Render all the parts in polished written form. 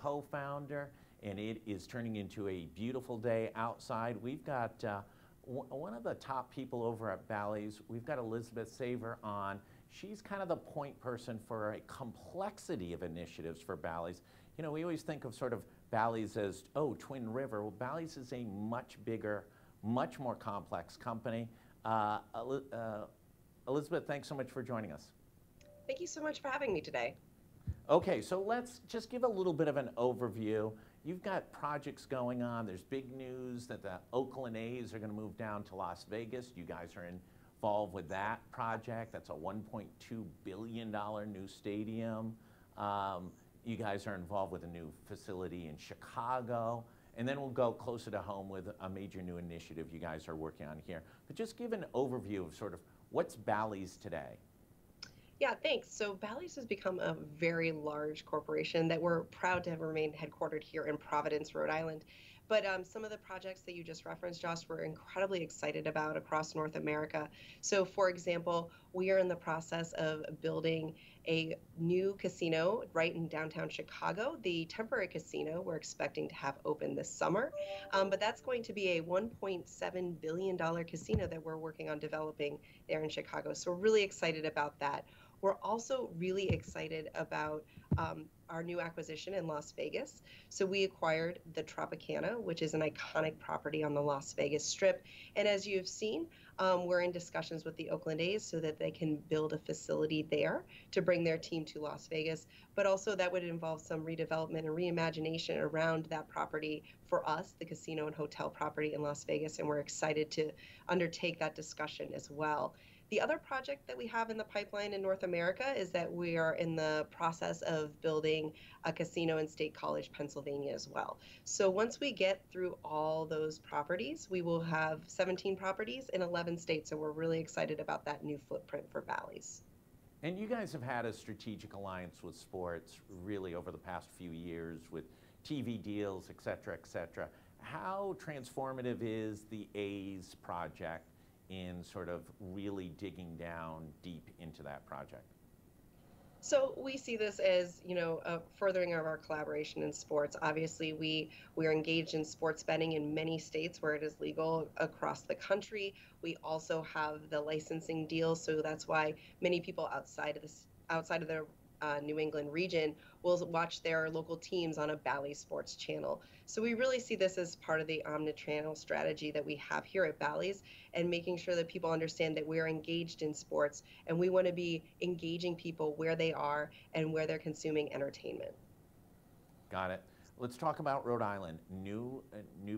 co-founder, and it is turning into a beautiful day outside. We've got one of the top people over at Bally's. We've got Elizabeth Suever on. She's kind of the point person for a complexity of initiatives for Bally's. You know, we always think of sort of Bally's as, oh, Twin River. Well, Bally's is a much bigger, much more complex company. Elizabeth, thanks so much for joining us. Thank you so much for having me today. Okay, so let's just give a little bit of an overview. You've got projects going on. There's big news that the Oakland A's are going to move down to Las Vegas. You guys are involved with that project. That's a $1.2 billion new stadium. You guys are involved with a new facility in Chicago. And then we'll go closer to home with a major new initiative you guys are working on here. But just give an overview of sort of what's Bally's today. Yeah, thanks. So Bally's has become a very large corporation that we're proud to have remained headquartered here in Providence, Rhode Island. But some of the projects that you just referenced, Josh, we're incredibly excited about across North America. So, for example, we are in the process of building a new casino right in downtown Chicago. The temporary casino we're expecting to have open this summer. But that's going to be a $1.7 billion casino that we're working on developing there in Chicago. So we're really excited about that. We're also really excited about our new acquisition in Las Vegas. So we acquired the Tropicana, which is an iconic property on the Las Vegas Strip. And as you've seen, we're in discussions with the Oakland A's so that they can build a facility there to bring their team to Las Vegas. But also that would involve some redevelopment and reimagination around that property for us, the casino and hotel property in Las Vegas. And we're excited to undertake that discussion as well. The other project that we have in the pipeline in North America is that we are in the process of building a casino in State College, Pennsylvania as well. So once we get through all those properties, we will have 17 properties in 11 states. And we're really excited about that new footprint for Bally's. And you guys have had a strategic alliance with sports really over the past few years with TV deals, et cetera, et cetera. How transformative is the A's project in sort of really digging down deep into that project? So we see this as, a furthering of our collaboration in sports. Obviously, we are engaged in sports betting in many states where it is legal across the country. We also have the licensing deal, so that's why many people outside of the New England region will watch their local teams on a Bally Sports channel. So we really see this as part of the omni-channel strategy that we have here at Bally's, and making sure that people understand that we're engaged in sports and we want to be engaging people where they are and where they're consuming entertainment. Got it. Let's talk about Rhode Island. New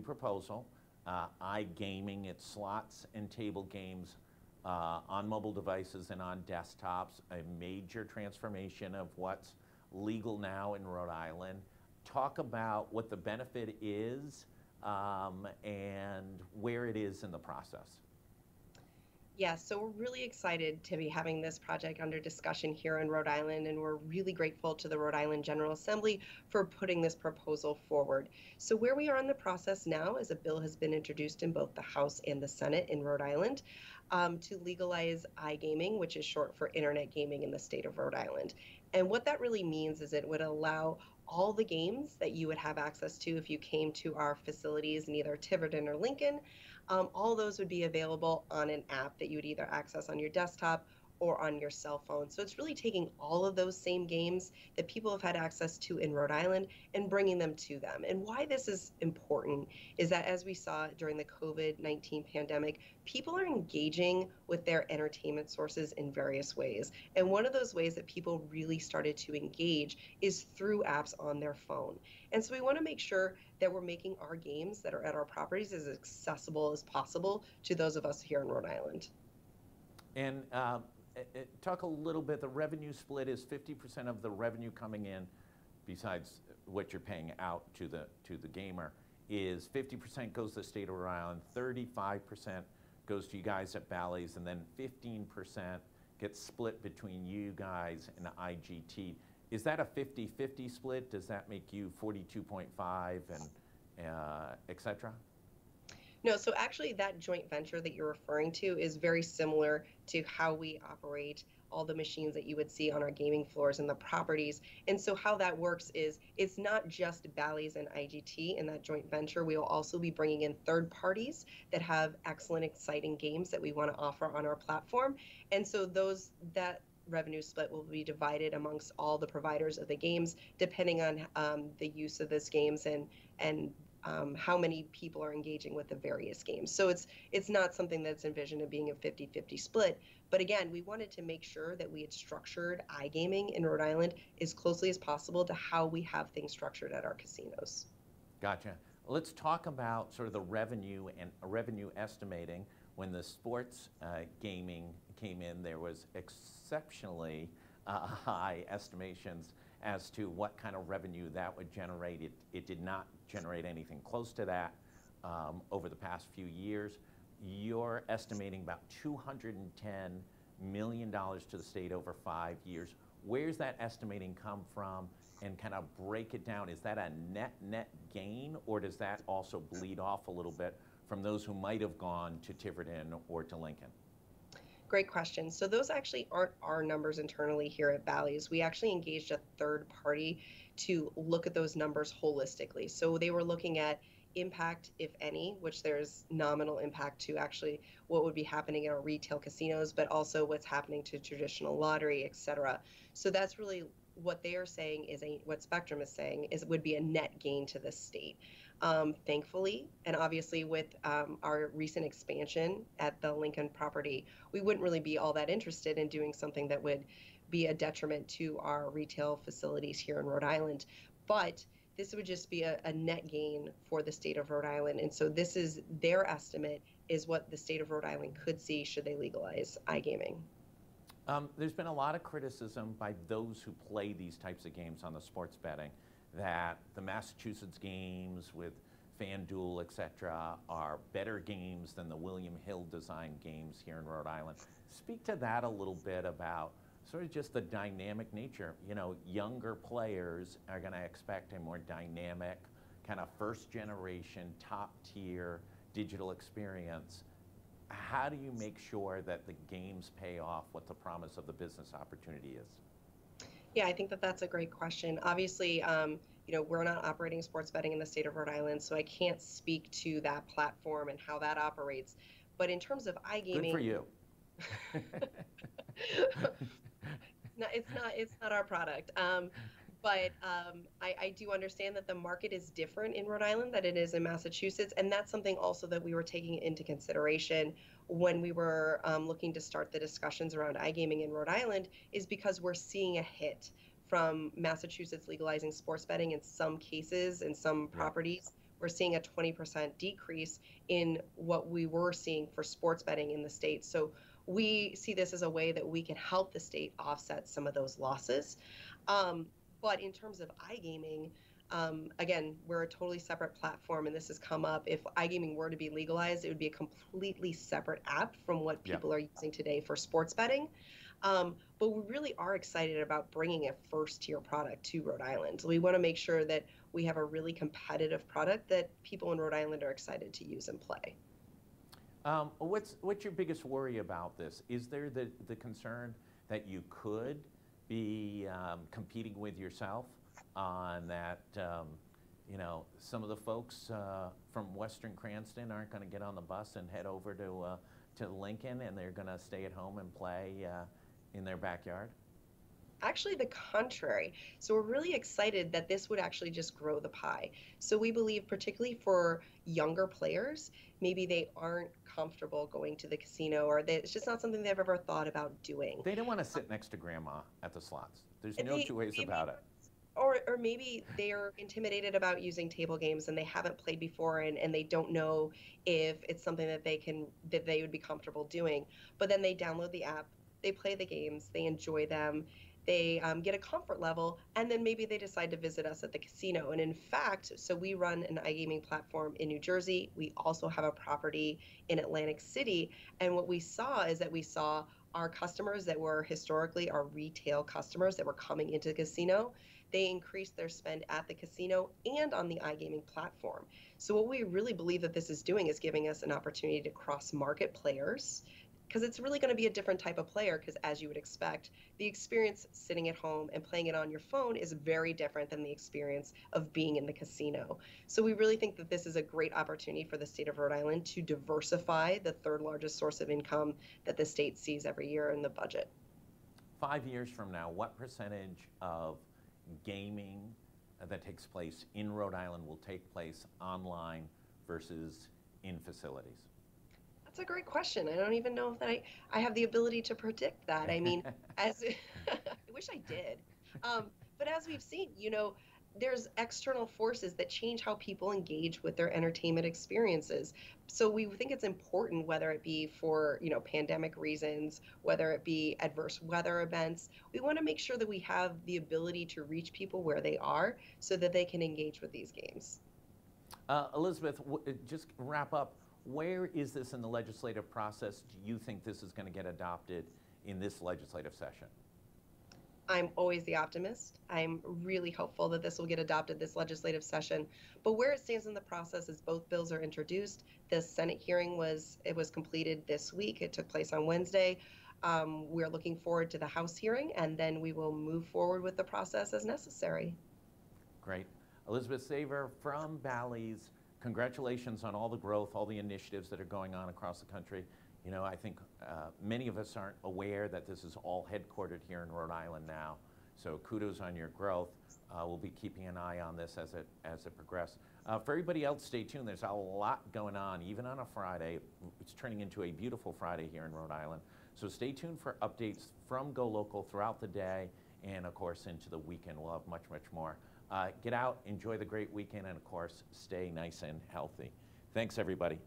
proposal, iGaming. It's slots and table games on mobile devices and on desktops, a major transformation of what's legal now in Rhode Island. Talk about what the benefit is and where it is in the process. Yeah, so we're really excited to be having this project under discussion here in Rhode Island, and we're really grateful to the Rhode Island General Assembly for putting this proposal forward. So where we are in the process now is a bill has been introduced in both the House and the Senate in Rhode Island to legalize iGaming, which is short for internet gaming in the state of Rhode Island. And what that really means is it would allow all the games that you would have access to if you came to our facilities in either Tiverton or Lincoln. All those would be available on an app that you would either access on your desktop or on your cell phone. So it's really taking all of those same games that people have had access to in Rhode Island and bringing them to them. And why this is important is that, as we saw during the COVID-19 pandemic, people are engaging with their entertainment sources in various ways. And one of those ways that people really started to engage is through apps on their phone. And so we want to make sure that we're making our games that are at our properties as accessible as possible to those of us here in Rhode Island. And talk a little bit, the revenue split is 50% of the revenue coming in, besides what you're paying out to the gamer, is 50% goes to the state of Rhode Island, 35% goes to you guys at Bally's, and then 15% gets split between you guys and IGT. Is that a 50-50 split? Does that make you 42.5 and et cetera? No, so actually that joint venture that you're referring to is very similar to how we operate all the machines that you would see on our gaming floors and the properties. And so how that works is it's not just Bally's and IGT in that joint venture. We will also be bringing in third parties that have excellent, exciting games that we want to offer on our platform. And so that revenue split will be divided amongst all the providers of the games, depending on the use of those games and how many people are engaging with the various games. So it's not something that's envisioned as being a 50-50 split. But again, we wanted to make sure that we had structured iGaming in Rhode Island as closely as possible to how we have things structured at our casinos. Gotcha. Let's talk about sort of the revenue and revenue estimating. When the sports gaming came in, there was exceptionally high estimations as to what kind of revenue that would generate. It did not generate anything close to that over the past few years. You're estimating about $210 million to the state over 5 years. Where's that estimating come from? And kind of break it down. Is that a net gain, or does that also bleed off a little bit from those who might have gone to Tiverton or to Lincoln? Great question. So those actually aren't our numbers internally here at Bally's. We actually engaged a third party to look at those numbers holistically. So they were looking at impact, if any, which there's nominal impact to actually what would be happening in our retail casinos, but also what's happening to traditional lottery, et cetera. So that's really what they are saying what Spectrum is saying is it would be a net gain to the state. Thankfully, and obviously with our recent expansion at the Lincoln property, we wouldn't really be all that interested in doing something that would be a detriment to our retail facilities here in Rhode Island. But this would just be a net gain for the state of Rhode Island. And so this is their estimate is what the state of Rhode Island could see should they legalize iGaming. There's been a lot of criticism by those who play these types of games on the sports betting that the Massachusetts games with FanDuel, et cetera, are better games than the William Hill designed games here in Rhode Island. Speak to that a little bit about sort of just the dynamic nature. You know, younger players are going to expect a more dynamic, kind of first generation, top tier digital experience. How do you make sure that the games pay off what the promise of the business opportunity is? Yeah, I think that that's a great question. Obviously, we're not operating sports betting in the state of Rhode Island, so I can't speak to that platform and how that operates. But in terms of iGaming, good for you. No, it's not our product. But I do understand that the market is different in Rhode Island than it is in Massachusetts, and that's something also that we were taking into consideration when we were looking to start the discussions around iGaming in Rhode Island, is because we're seeing a hit from Massachusetts legalizing sports betting in some cases, in some properties. We're seeing a 20% decrease in what we were seeing for sports betting in the state. So we see this as a way that we can help the state offset some of those losses. But in terms of iGaming, again, we're a totally separate platform, and this has come up. If iGaming were to be legalized, it would be a completely separate app from what people are using today for sports betting. But we really are excited about bringing a first-tier product to Rhode Island. We want to make sure that we have a really competitive product that people in Rhode Island are excited to use and play. What's your biggest worry about this? Is there the concern that you could be competing with yourself on that, some of the folks from Western Cranston aren't going to get on the bus and head over to Lincoln, and they're going to stay at home and play in their backyard? Actually, the contrary. So we're really excited that this would actually just grow the pie. So we believe, particularly for younger players, maybe they aren't comfortable going to the casino, or it's just not something they've ever thought about doing. They don't want to sit next to grandma at the slots. There's no two ways about it. Or maybe they're intimidated about using table games and they haven't played before, and they don't know if it's something that they would be comfortable doing. But then they download the app, they play the games, they enjoy them, they get a comfort level, and then maybe they decide to visit us at the casino. And in fact, so we run an iGaming platform in New Jersey. We also have a property in Atlantic City. And what we saw is that we saw our customers that were historically our retail customers that were coming into the casino, they increased their spend at the casino and on the iGaming platform. So what we really believe that this is doing is giving us an opportunity to cross-market players, because it's really going to be a different type of player, because as you would expect, the experience sitting at home and playing it on your phone is very different than the experience of being in the casino. So we really think that this is a great opportunity for the state of Rhode Island to diversify the third largest source of income that the state sees every year in the budget. 5 years from now, what percentage of gaming that takes place in Rhode Island will take place online versus in facilities? That's a great question. I don't even know if I have the ability to predict that. I mean, as I wish I did. But as we've seen, there's external forces that change how people engage with their entertainment experiences. So we think it's important, whether it be for, pandemic reasons, whether it be adverse weather events, we want to make sure that we have the ability to reach people where they are so that they can engage with these games. Elizabeth, just wrap up. Where is this in the legislative process? Do you think this is going to get adopted in this legislative session? I'm always the optimist. I'm really hopeful that this will get adopted this legislative session. But where it stands in the process is both bills are introduced. The Senate hearing was completed this week. It took place on Wednesday. We're looking forward to the House hearing, and then we will move forward with the process as necessary. Great. Elizabeth Suever from Bally's, congratulations on all the growth, all the initiatives that are going on across the country. I think many of us aren't aware that this is all headquartered here in Rhode Island now. So kudos on your growth. We'll be keeping an eye on this as it progresses. For everybody else, stay tuned. There's a lot going on, even on a Friday. It's turning into a beautiful Friday here in Rhode Island. So stay tuned for updates from GoLocal throughout the day, and of course into the weekend. We'll have much, much more. Get out, enjoy the great weekend, and of course, stay nice and healthy. Thanks, everybody.